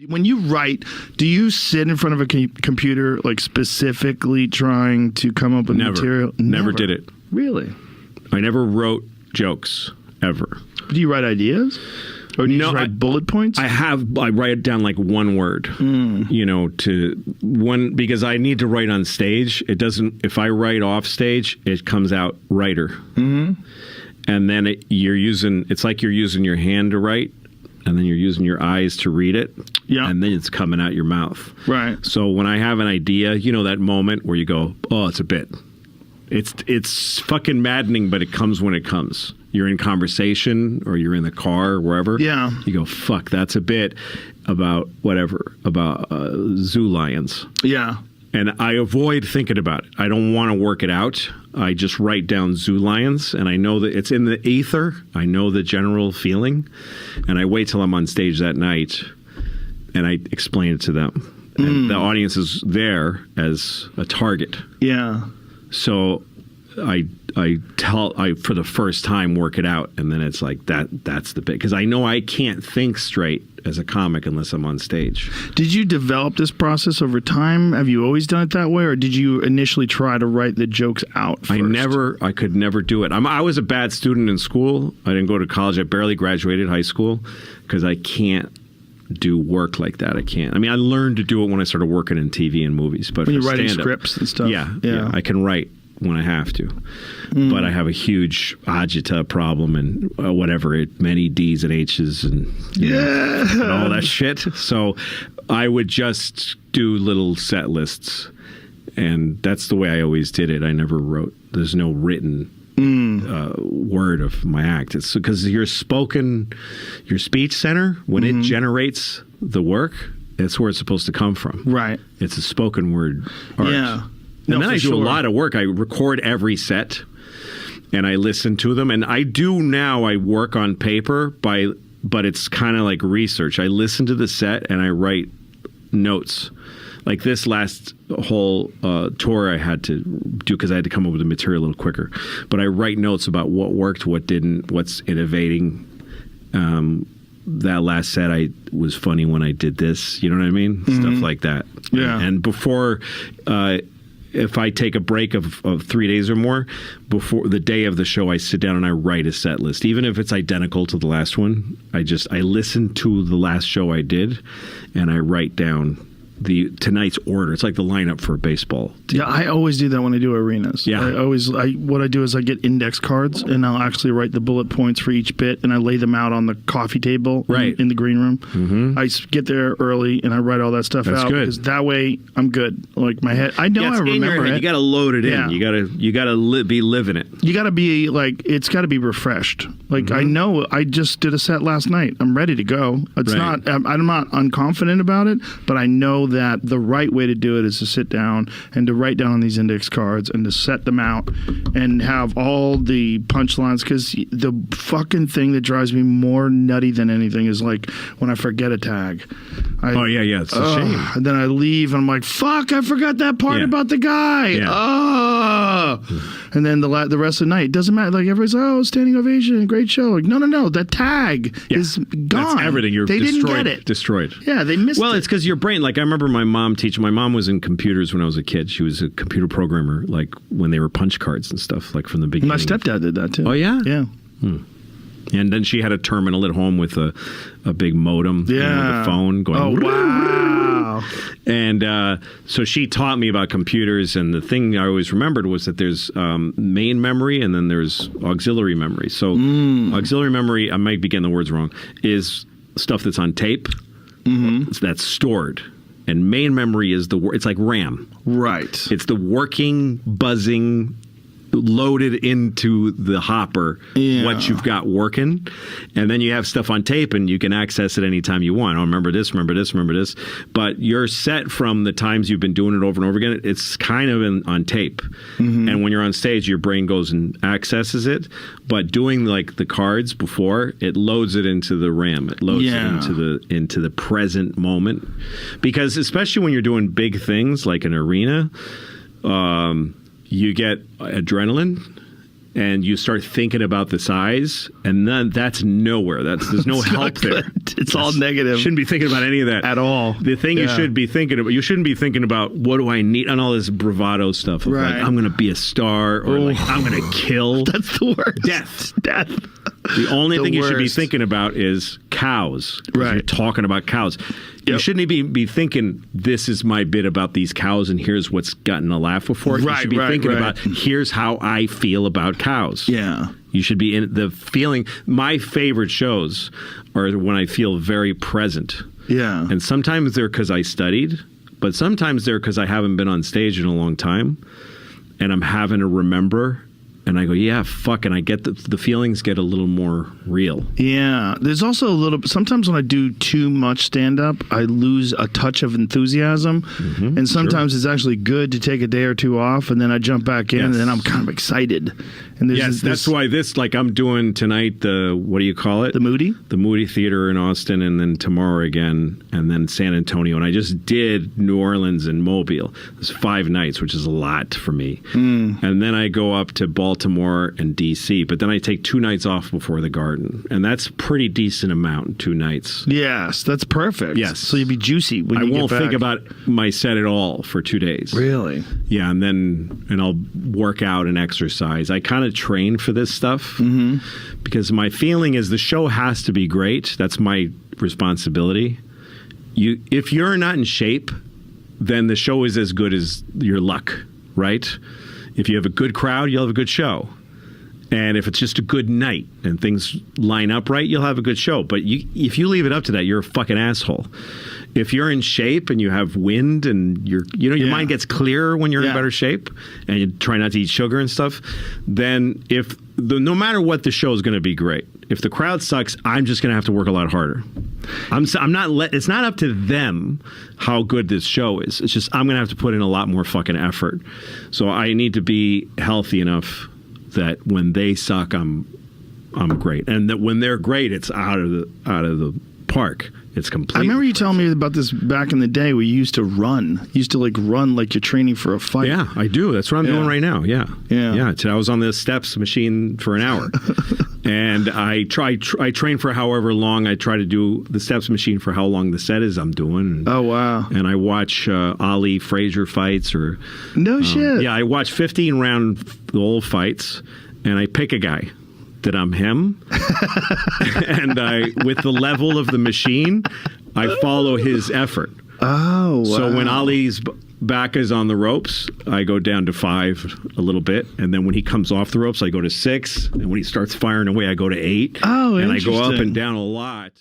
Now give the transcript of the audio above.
When you write, do you sit in front of a computer, like specifically trying to come up with material? Never did it. Really? I never wrote jokes, ever. Do you write ideas? Or do you just write bullet points? I write it down like one word, because I need to write on stage. It doesn't, if I write off stage, it comes out writer. Mm-hmm. And then it's like you're using your hand to write. And then you're using your eyes to read it. Yeah. And then it's coming out your mouth. Right. So when I have an idea, that moment where you go, oh, it's a bit. It's fucking maddening, but it comes when it comes. You're in conversation or you're in the car or wherever. Yeah. You go, fuck, that's a bit about whatever, about zoo lions. Yeah. And I avoid thinking about it. I don't want to work it out. I just write down zoo lions, and I know that it's in the ether. I know the general feeling, and I wait till I'm on stage that night, and I explain it to them. And the audience is there as a target. Yeah. So I for the first time work it out, and then it's like that's the bit, because I know I can't think straight as a comic unless I'm on stage. Did you develop this process over time? Have you always done it that way, or did you initially try to write the jokes out first? I could never do it. I was a bad student in school. I didn't go to college. I barely graduated high school because I can't do work like that. I can't. I mean, I learned to do it when I started working in TV and movies, but when you're writing scripts and stuff. Yeah, I can write when I have to, but I have a huge agita problem and many D's and H's and and all that shit. So I would just do little set lists, and that's the way I always did it. I never wrote. There's no written word of my act. It's because your speech center, when it generates the work, it's where it's supposed to come from. Right. It's a spoken word art. Yeah. And then I do a lot of work. I record every set, and I listen to them. And I work on paper, but it's kind of like research. I listen to the set, and I write notes. Like this last whole tour I had to do because I had to come up with the material a little quicker. But I write notes about what worked, what didn't, what's innovating. That last set was funny when I did this. You know what I mean? Mm-hmm. Stuff like that. Yeah. And before... if I take a break of 3 days or more, before the day of the show, I sit down and I write a set list. Even if it's identical to the last one, I listen to the last show I did, and I write down tonight's order. It's like the lineup for a baseball team. Yeah, I always do that when I do arenas. Yeah. What I do is I get index cards, and I'll actually write the bullet points for each bit, and I lay them out on the coffee table in the green room. Mm-hmm. I get there early, and I write all that stuff out. Good. Because that way I'm good. Like my head, I know I remember it. You got to load it in. You got to be living it. You got to be like, it's got to be refreshed. Like I know I just did a set last night. I'm ready to go. It's not. I'm not unconfident about it, but I know that the right way to do it is to sit down and to write down on these index cards and to set them out and have all the punchlines, because the fucking thing that drives me more nutty than anything is like when I forget a tag. It's a shame. And then I leave and I'm like, fuck, I forgot that part about the guy. Yeah. And then the rest of the night, it doesn't matter. Like everybody's like, standing ovation, great show. Like, no, that tag is gone. That's everything. They didn't get it. Destroyed. Yeah, they missed it. Well, it's because your brain, like I remember my mom was in computers when I was a kid. She was a computer programmer, like when they were punch cards and stuff, like from the beginning. My stepdad did that too. Oh yeah? Yeah. And then she had a terminal at home with a big modem, with a phone going. Oh wow! And so she taught me about computers, and the thing I always remembered was that there's main memory and then there's auxiliary memory. So auxiliary memory, I might be getting the words wrong, is stuff that's on tape, that's stored. And main memory is it's like RAM. Right. It's the working, buzzing, loaded into the hopper what you've got working, and then you have stuff on tape and you can access it anytime you want. Remember this, but you're set from the times you've been doing it over and over again. It's kind of on tape, and when you're on stage, your brain goes and accesses it, but doing like the cards before, it loads it into the RAM. It loads it into the present moment, because especially when you're doing big things like an arena, you get adrenaline, and you start thinking about the size, and then that's nowhere. There's no help there. It's all negative. Shouldn't be thinking about any of that at all. The thing you should be thinking about, you shouldn't be thinking about what do I need and all this bravado stuff. Of like, I'm going to be a star, or like I'm going to kill. That's the worst. Death. The only thing you should be thinking about is cows. Right. You're talking about cows. You shouldn't be thinking, this is my bit about these cows and here's what's gotten a laugh before. You should be thinking about, here's how I feel about cows. Yeah. You should be in the feeling. My favorite shows are when I feel very present. Yeah. And sometimes they're because I studied, but sometimes they're because I haven't been on stage in a long time and I'm having to remember. And I go, yeah, fuck, and I get the feelings get a little more real. Yeah. There's also a little, sometimes when I do too much stand-up, I lose a touch of enthusiasm. Mm-hmm, and sometimes it's actually good to take a day or two off, and then I jump back in, and then I'm kind of excited. And there's that's why like I'm doing tonight, what do you call it? The Moody? The Moody Theater in Austin, and then tomorrow again, and then San Antonio. And I just did New Orleans and Mobile. It's 5 nights, which is a lot for me. And then I go up to Baltimore and DC, but then I take 2 nights off before the Garden, and that's a pretty decent amount, 2 nights. Yes, that's perfect. Yes, so you'll be juicy when you get back. I won't think about my set at all for 2 days. Really? Yeah, and I'll work out and exercise. I kind of train for this stuff because my feeling is the show has to be great. That's my responsibility. If you're not in shape, then the show is as good as your luck, right? If you have a good crowd, you'll have a good show. And if it's just a good night and things line up right, you'll have a good show. But if you leave it up to that, you're a fucking asshole. If you're in shape and you have wind and your mind gets clearer when you're in better shape and you try not to eat sugar and stuff, then no matter what, the show is going to be great. If the crowd sucks, I'm just going to have to work a lot harder. It's not up to them how good this show is. It's just I'm going to have to put in a lot more fucking effort. So I need to be healthy enough that when they suck, I'm great, and that when they're great, it's out of the park. It's complete. I remember you telling me about this back in the day where you used to run. You used to run like you're training for a fight. Yeah, I do. That's what I'm doing right now. Yeah. I was on the steps machine for an hour, and I train for however long. I try to do the steps machine for how long the set is I'm doing. Oh wow! And I watch Ali Frazier fights or no shit. Yeah, I watch 15 round old fights, and I pick a guy that I'm him, and with the level of the machine, I follow his effort. Oh, wow. So when Ali's back is on the ropes, I go down to 5 a little bit, and then when he comes off the ropes, I go to 6, and when he starts firing away, I go to 8. Oh, and I go up interesting. and down a lot.